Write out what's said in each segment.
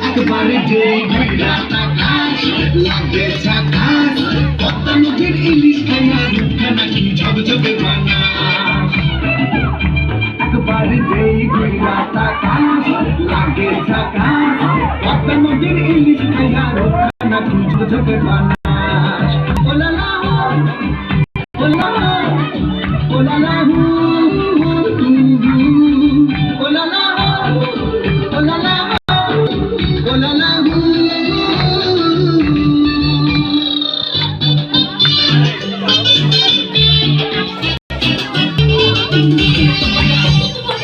একবারে যে ঘুরা তাকাস লাগে ঝাকাস পদ্মা নদীর ইলিশ খাইয়া রূপটা নাকি ঝকঝকে বানাস একবারে যে ঘুরা তাকাস লাগে ঝাকাস পদ্মা নদীর ইলিশ খাইয়া রূপটা নাকি ঝকঝকে বানাস ওলালা ওলালা ওলালা ওলালা ওলালা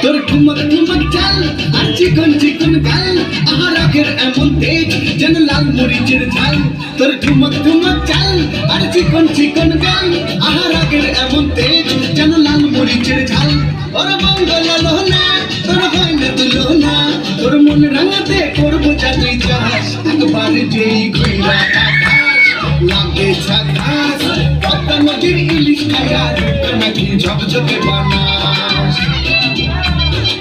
তোর ঠুমক ঠুমক চাল আর চিকন চিকন গাল আহার আগের এমন তেজ যেন লাল মরিচের ঝাল তোর ঠুমক ঠুমক চাল আর চিকন চিকন গাল আহার আগের এমন তেজ যেন লাল মরিচের ঝাল ওর মঙ্গল লোনা তোর হয় না তুলনা তোর মন রাঙাতে করবো যা তুই চাস একবারে যেই ঘুরা তাকাস লাগে ঝাকাস পদ্মা নদীর ইলিশ খাইয়া রূপটা নাকি ঝকঝকে বানাস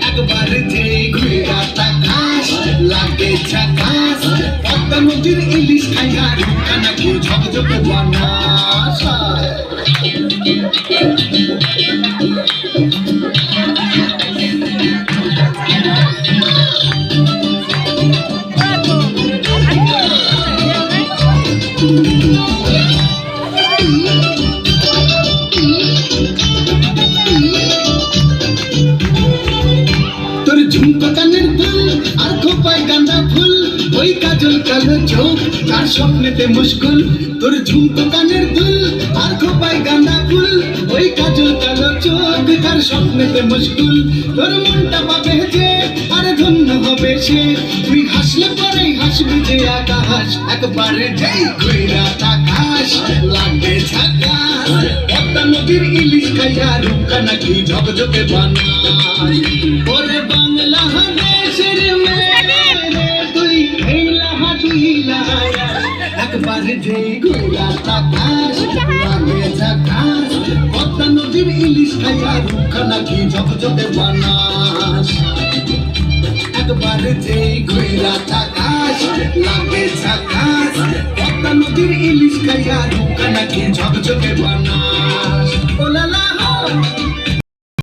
একবারে যেই ঘুরা তাকাস লাগে ঝাকাস পদ্মা নদীর ইলিশ খাইয়া রূপটা নাকি ঝকঝকে বানাস তোর ঝুমকো কানের দুল আর খোপায় গাঁদা ফুল ওই কাজল কালো চোখ তার স্বপ্নেতে মুশকুল তোর ঝুমকো কানের দুল আর খোপায় গাঁদা ফুল ওই কাজল কালো চোখ তার স্বপ্নেতে মুশকুল তোর মনটা পাবে যে আর ধন্য হবে সে তুই হাসলে পরে হাসবি যে আকাশ একবারে যেই ঘুরা তাকাস লাগে ঝাকাস পদ্মা নদীর ইলিশ খাইয়া রূপটা নাকি ঝকঝকে বানাস ওরে বাংলাদেশের মেয়ে তুই হেলা তুই লায়া একবারে যেই ঘুরা তাকাস লাগে ঝাকাস পদ্মা নদীর ইলিশ খাইয়া রূপটা নাকি ঝকঝকে বানাস একবারে যেই ঘুরা তাকাস লাগে ঝাকাস পদ্মা নদীর ইলিশ খাইয়া রূপটা নাকি ঝকঝকে বানাস